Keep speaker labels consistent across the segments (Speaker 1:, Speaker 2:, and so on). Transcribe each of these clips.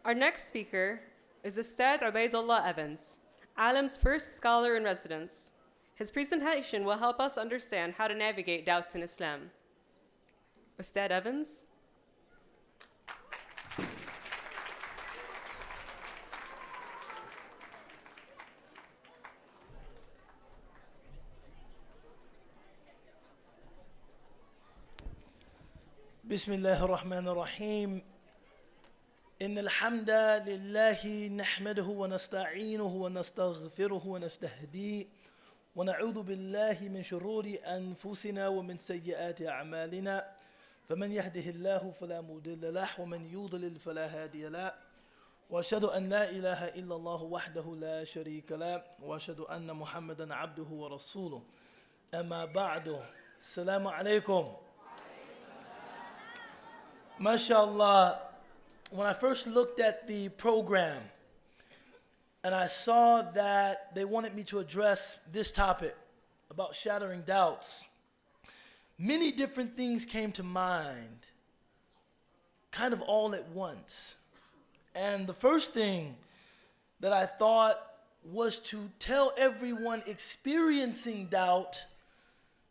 Speaker 1: Our next speaker is Ustad Ubaydullah Evans, Alam's first scholar in residence. His presentation will help us understand how to navigate doubts in Islam. Ustad Evans.
Speaker 2: بسم الله الرحمن الرحيم إن الحمد لله نحمده ونستعينه ونستغفره ونستهديه ونعوذ بالله من شرور أنفسنا ومن سيئات أعمالنا فمن يهده الله فلا مضل له ومن يضلل فلا هادي له وأشهد أن لا إله إلا الله وحده لا شريك له وأشهد أن محمدا عبده ورسوله أما بعد السلام عليكم. MashaAllah, when I first looked at the program and I saw that they wanted me to address this topic about shattering doubts, many different things came to mind, kind of all at once. And the first thing that I thought was to tell everyone experiencing doubt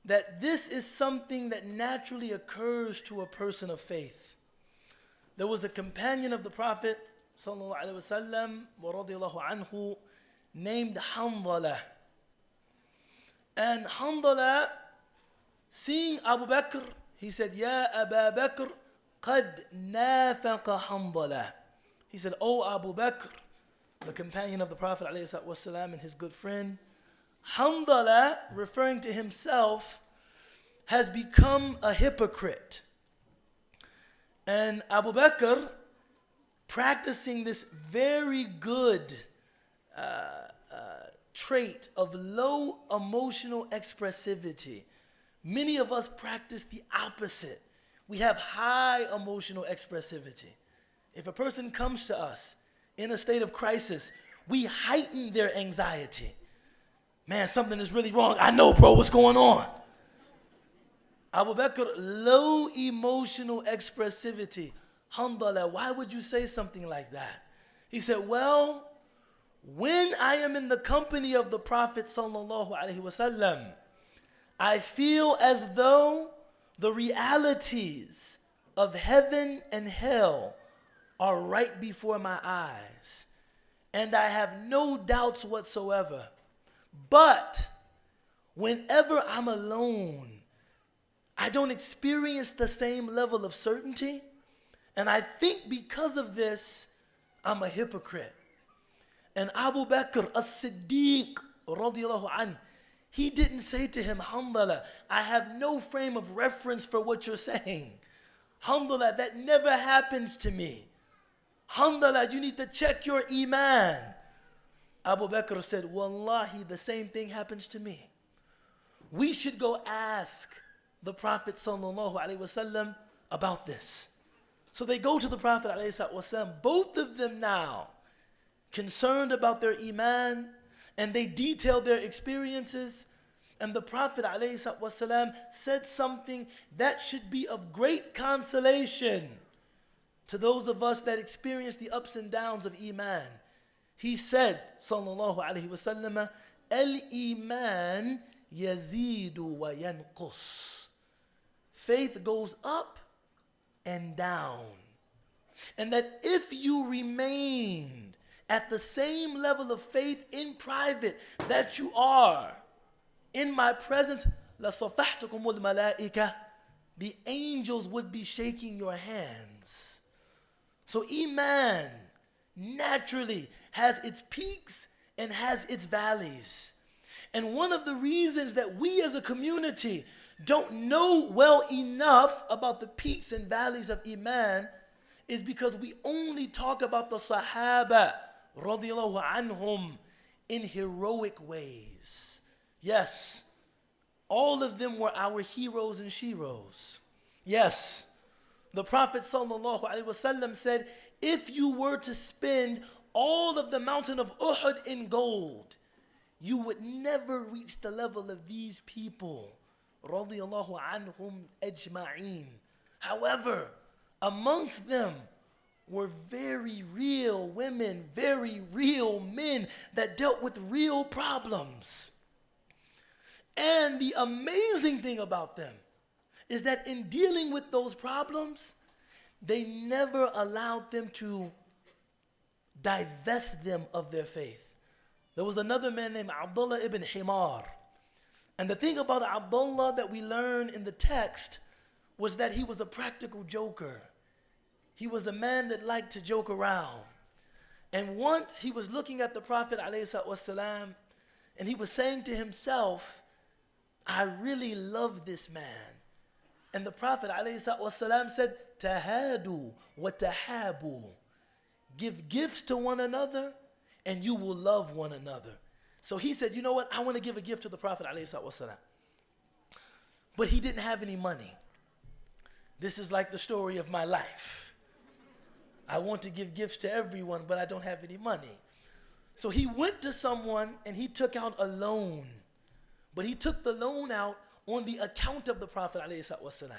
Speaker 2: that this is something that naturally occurs to a person of faith. There was a companion of the Prophet sallallahu alaihi wasallam radiyallahu anhu named Hanzala. And Hanzala, seeing Abu Bakr, he said, Ya Aba Bakr, qad nafaqa Hanzala. He said, Oh Abu Bakr, the companion of the Prophet alayhi wasallam and his good friend, Hanzala, referring to himself, has become a hypocrite. And Abu Bakr, practicing this very good trait of low emotional expressivity. Many of us practice the opposite. We have high emotional expressivity. If a person comes to us in a state of crisis, we heighten their anxiety. Man, something is really wrong. I know, bro, what's going on? Abu Bakr, low emotional expressivity. Hanzala, why would you say something like that? He said, well, when I am in the company of the Prophet sallallahu alaihi wasallam, I feel as though the realities of heaven and hell are right before my eyes. And I have no doubts whatsoever. But whenever I'm alone, I don't experience the same level of certainty. And I think because of this, I'm a hypocrite. And Abu Bakr as-Siddiq radiyallahu anh, he didn't say to him, Hanzala, I have no frame of reference for what you're saying. Hanzala, that never happens to me. Hanzala, you need to check your iman. Abu Bakr said, Wallahi, the same thing happens to me. We should go ask the Prophet sallallahu alaihi wasallam about this. So they go to the Prophet alaihi wasallam, both of them now concerned about their iman, and they detail their experiences. And the Prophet alaihi wasallam said something that should be of great consolation to those of us that experience the ups and downs of iman. He said, sallallahu alaihi wasallam, al-iman yazidu wa yanqus. Faith goes up and down. And that if you remained at the same level of faith in private that you are in my presence, لَصَفَحْتُكُمُ الْمَلَائِكَةِ, the angels would be shaking your hands. So iman naturally has its peaks and has its valleys. And one of the reasons that we as a community don't know well enough about the peaks and valleys of iman is because we only talk about the Sahaba radiyallahu anhum in heroic ways. Yes, all of them were our heroes and sheroes. Yes, the Prophet sallallahu alaihi wasallam said, if you were to spend all of the mountain of Uhud in gold, you would never reach the level of these people radiyallahu anhum ajma'een. However, amongst them were very real women, very real men that dealt with real problems. And the amazing thing about them is that in dealing with those problems, they never allowed them to divest them of their faith. There was another man named Abdullah ibn Himar. And the thing about Abdullah that we learn in the text was that he was a practical joker. He was a man that liked to joke around. And once he was looking at the Prophet ﷺ, and he was saying to himself, I really love this man. And the Prophet ﷺ said, Tahadu wa tahabu. Give gifts to one another and you will love one another. So he said, you know what? I want to give a gift to the Prophet ﷺ. But he didn't have any money. This is like the story of my life. I want to give gifts to everyone, but I don't have any money. So he went to someone and he took out a loan. But he took the loan out on the account of the Prophet ﷺ.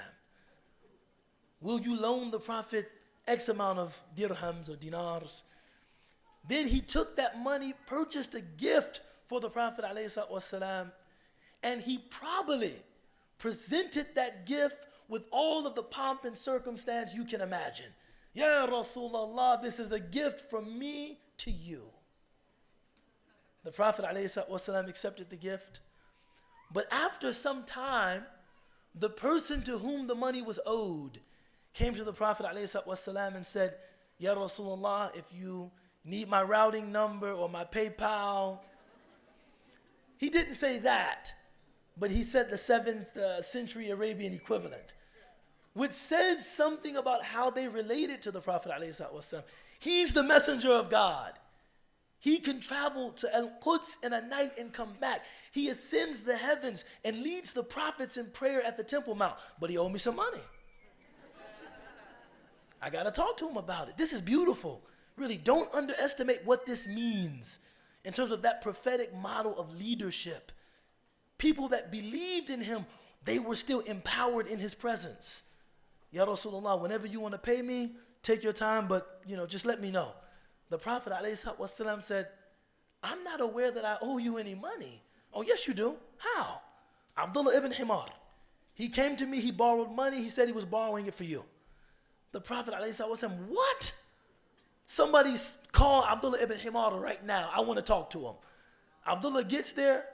Speaker 2: Will you loan the Prophet X amount of dirhams or dinars? Then he took that money, purchased a gift for the Prophet ﷺ, and he probably presented that gift with all of the pomp and circumstance you can imagine. Ya Rasulullah, this is a gift from me to you. The Prophet ﷺ accepted the gift. But after some time, the person to whom the money was owed came to the Prophet ﷺ and said, Ya Rasulullah, if you need my routing number or my PayPal. He didn't say that, but he said the 7th century Arabian equivalent, which says something about how they related to the Prophet ﷺ. He's the messenger of God. He can travel to Al-Quds in a night and come back. He ascends the heavens and leads the prophets in prayer at the Temple Mount. But he owed me some money. I got to talk to him about it. This is beautiful. Really, don't underestimate what this means in terms of that prophetic model of leadership. People that believed in him, they were still empowered in his presence. Ya Rasulullah, whenever you want to pay me, take your time, but just let me know. The Prophet ﷺ said, I'm not aware that I owe you any money. Oh, yes, you do. How? Abdullah ibn Himar. He came to me, he borrowed money, he said he was borrowing it for you. The Prophet ﷺ, what? Somebody call Abdullah ibn Himar right now. I want to talk to him. Abdullah gets there.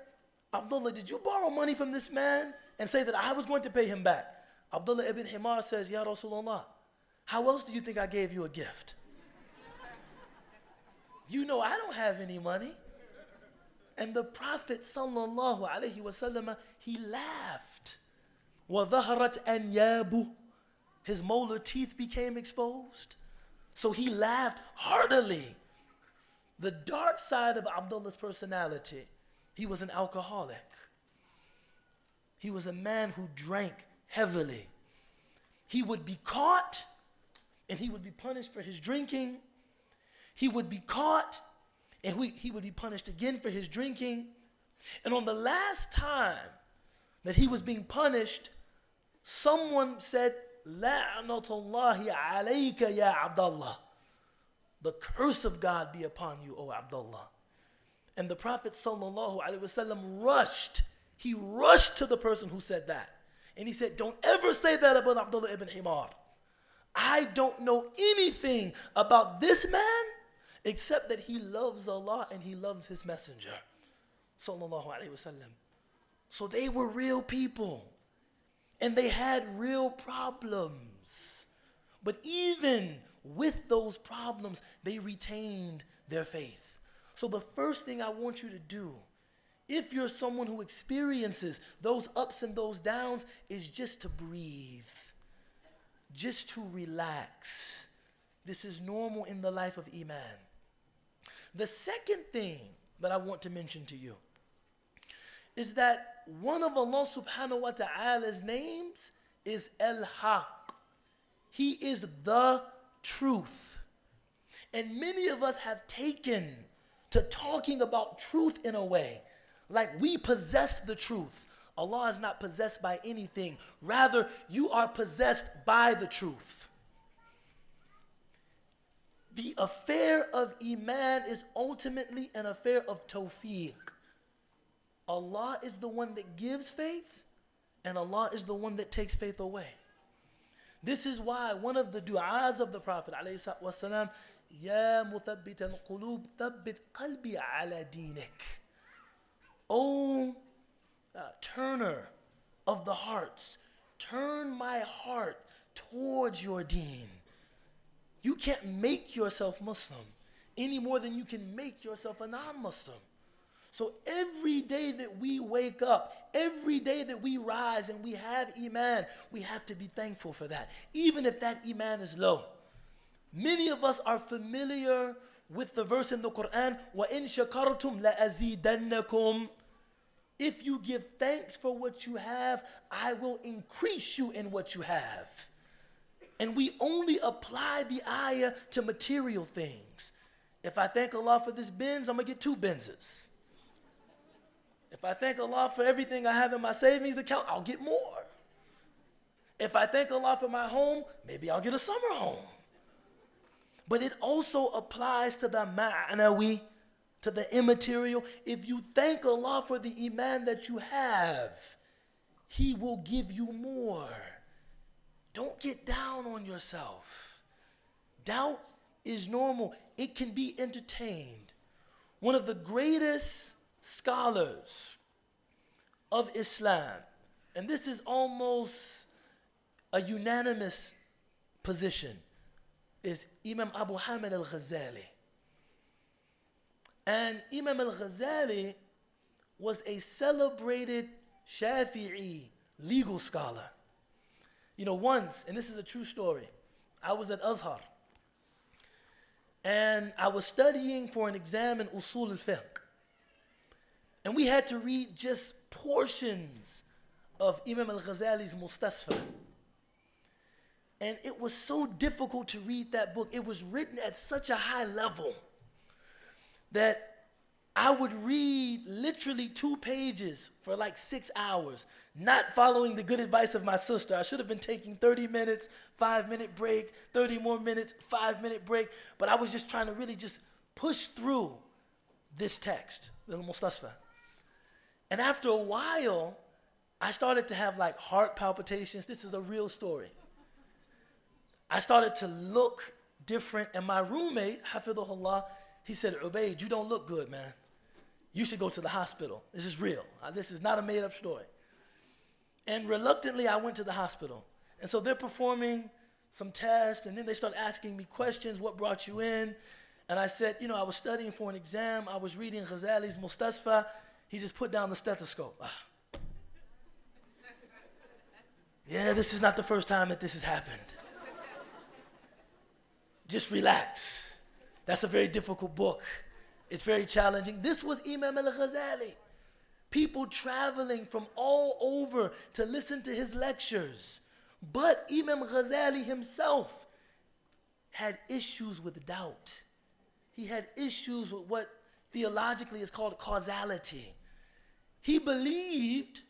Speaker 2: Abdullah, did you borrow money from this man and say that I was going to pay him back? Abdullah ibn Himar says, Ya Rasulullah, how else do you think I gave you a gift? You know I don't have any money. And the Prophet sallallahu alaihi wasallam, he laughed. وَظَهَرَتْ أَنْيَابُهُ. His molar teeth became exposed. So he laughed heartily. The dark side of Abdullah's personality, he was an alcoholic. He was a man who drank heavily. He would be caught and he would be punished for his drinking. He would be caught and he would be punished again for his drinking. And on the last time that he was being punished, someone said, La'natullahi alayka ya Abdullah. The curse of God be upon you, O Abdullah. And the Prophet sallallahu alaihi wasallam rushed. He rushed to the person who said that. And he said, don't ever say that about Abdullah ibn Himar. I don't know anything about this man except that he loves Allah and he loves his messenger. Sallallahu alaihi wasallam. So they were real people. And they had real problems. But even with those problems, they retained their faith. So the first thing I want you to do, if you're someone who experiences those ups and those downs, is just to breathe. Just to relax. This is normal in the life of Iman. The second thing that I want to mention to you is that one of Allah subhanahu wa ta'ala's names is Al-Haq. He is the truth. And many of us have taken to talking about truth in a way like we possess the truth. Allah is not possessed by anything. Rather, you are possessed by the truth. The affair of Iman is ultimately an affair of tawfiq. Allah is the one that gives faith, and Allah is the one that takes faith away. This is why one of the du'as of the Prophet ﷺ, Ya muthabbit al-qulub, thabbit qalbi ala dinik. O turner of the hearts, turn my heart towards your deen. You can't make yourself Muslim any more than you can make yourself a non-Muslim. So every day that we wake up, every day that we rise and we have Iman, we have to be thankful for that, even if that Iman is low. Many of us are familiar with the verse in the Quran, وَإِن شَكَرْتُمْ لَأَزِيدَنَّكُمْ. If you give thanks for what you have, I will increase you in what you have. And we only apply the ayah to material things. If I thank Allah for this Benz, I'm going to get 2 Benzes. If I thank Allah for everything I have in my savings account, I'll get more. If I thank Allah for my home, maybe I'll get a summer home. But it also applies to the ma'nawi, to the immaterial. If you thank Allah for the Iman that you have, He will give you more. Don't get down on yourself. Doubt is normal. It can be entertained. One of the greatest scholars of Islam, and this is almost a unanimous position, is Imam Abu Hamid Al-Ghazali. And Imam Al-Ghazali was a celebrated Shafi'i legal scholar. You know, once, and this is a true story, I was at Azhar, and I was studying for an exam in Usul al-Fiqh. And we had to read just portions of Imam Al-Ghazali's Mustasfa. And it was so difficult to read that book. It was written at such a high level that I would read literally 2 pages for like 6 hours, not following the good advice of my sister. I should have been taking 30 minutes, 5-minute break, 30 more minutes, 5-minute break. But I was just trying to really just push through this text, the Mustasfa. And after a while, I started to have like heart palpitations. This is a real story. I started to look different, and my roommate, Hafidhullah, he said, Ubayd, you don't look good, man. You should go to the hospital. This is real. This is not a made-up story. And reluctantly, I went to the hospital. And so they're performing some tests, and then they start asking me questions, what brought you in? And I said, you know, I was studying for an exam. I was reading Ghazali's Mustasfa. He just put down the stethoscope. Yeah, this is not the first time that this has happened. Just relax. That's a very difficult book. It's very challenging. This was Imam Al-Ghazali. People traveling from all over to listen to his lectures. But Imam Ghazali himself had issues with doubt. He had issues with what theologically is called causality. He believed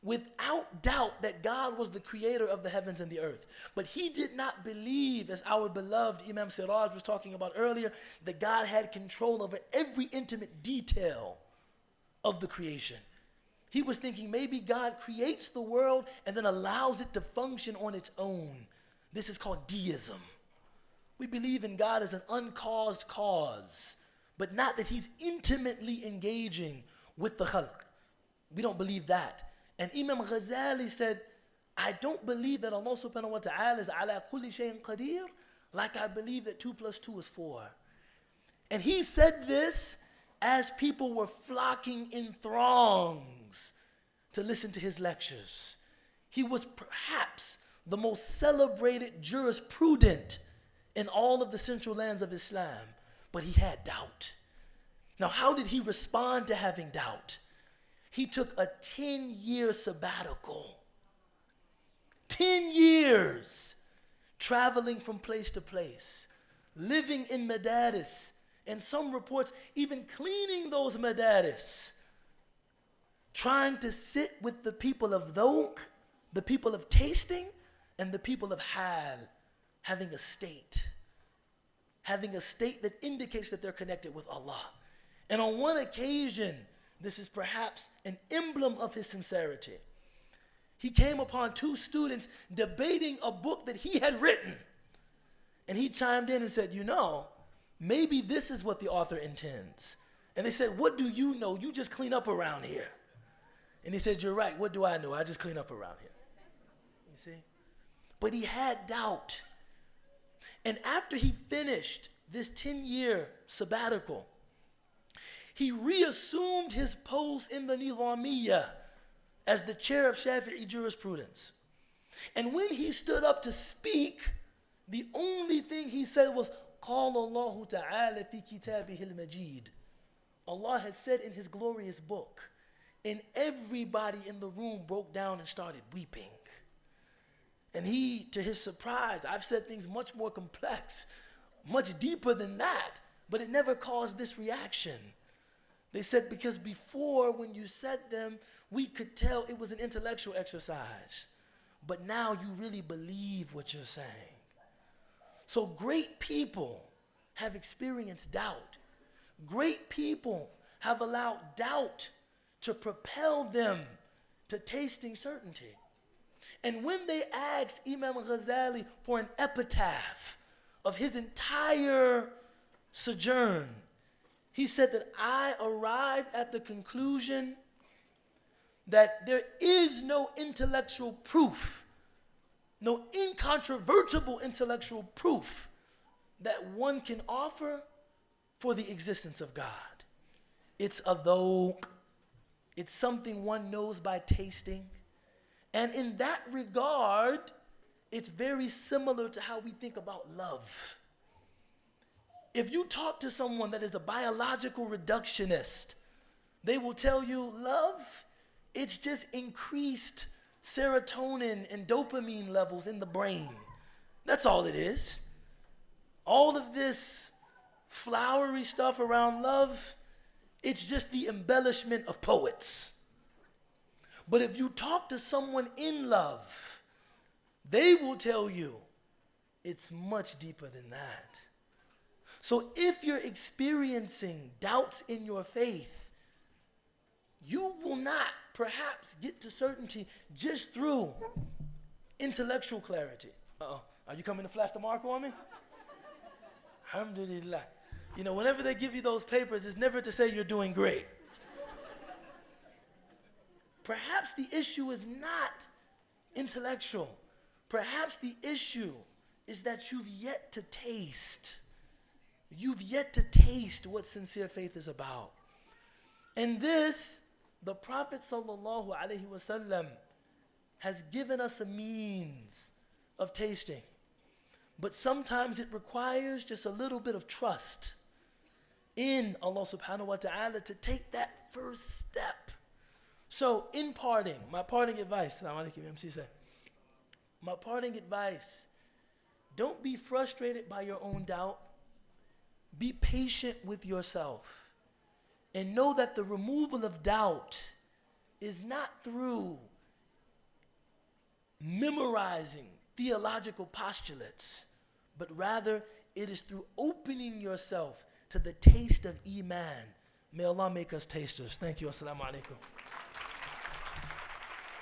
Speaker 2: without doubt that God was the creator of the heavens and the earth. But he did not believe, as our beloved Imam Siraj was talking about earlier, that God had control over every intimate detail of the creation. He was thinking maybe God creates the world and then allows it to function on its own. This is called deism. We believe in God as an uncaused cause, but not that he's intimately engaging with the khalq. We don't believe that. And Imam Ghazali said, I don't believe that Allah subhanahu wa ta'ala is ala kulli shayin qadir, like I believe that 2 + 2 is 4. And he said this as people were flocking in throngs to listen to his lectures. He was perhaps the most celebrated jurisprudent in all of the central lands of Islam, but he had doubt. Now, how did he respond to having doubt? He took a 10-year sabbatical. 10 years traveling from place to place, living in madaris, and some reports even cleaning those madaris, trying to sit with the people of dhawq, the people of tasting, and the people of hal, having a state. having a state that indicates that they're connected with Allah. And on one occasion, this is perhaps an emblem of his sincerity. He came upon two students debating a book that he had written. And he chimed in and said, you know, maybe this is what the author intends. And they said, what do you know? You just clean up around here. And he said, you're right. What do I know? I just clean up around here. You see? But he had doubt. And after he finished this 10-year sabbatical, he reassumed his post in the Nizamiyya as the chair of Shafi'i jurisprudence. And when he stood up to speak, the only thing he said was, قال الله تعالى في كتابه المجيد. Allah has said in his glorious book. And everybody in the room broke down and started weeping. And he, to his surprise, I've said things much more complex, much deeper than that, but it never caused this reaction. They said, because before when you said them, we could tell it was an intellectual exercise. But now you really believe what you're saying. So great people have experienced doubt. Great people have allowed doubt to propel them to tasting certainty. And when they asked Imam Al-Ghazali for an epitaph of his entire sojourn, he said that I arrived at the conclusion that there is no intellectual proof, no incontrovertible intellectual proof that one can offer for the existence of God. It's a dhawq. It's something one knows by tasting. And in that regard, it's very similar to how we think about love. If you talk to someone that is a biological reductionist, they will tell you love, it's just increased serotonin and dopamine levels in the brain. That's all it is. All of this flowery stuff around love, it's just the embellishment of poets. But if you talk to someone in love, they will tell you it's much deeper than that. So if you're experiencing doubts in your faith, you will not perhaps get to certainty just through intellectual clarity. Uh-oh, are you coming to flash the marker on me? Alhamdulillah. You know, whenever they give you those papers, it's never to say you're doing great. Perhaps the issue is not intellectual. Perhaps the issue is that you've yet to taste. You've yet to taste what sincere faith is about. And this, the Prophet ﷺ has given us a means of tasting. But sometimes it requires just a little bit of trust in Allah subhanahu wa ta'ala to take that first step. So in parting, my parting advice, my parting advice, don't be frustrated by your own doubt. Be patient with yourself and know that the removal of doubt is not through memorizing theological postulates, but rather it is through opening yourself to the taste of Iman. May Allah make us tasters. Thank you. Assalamu alaikum.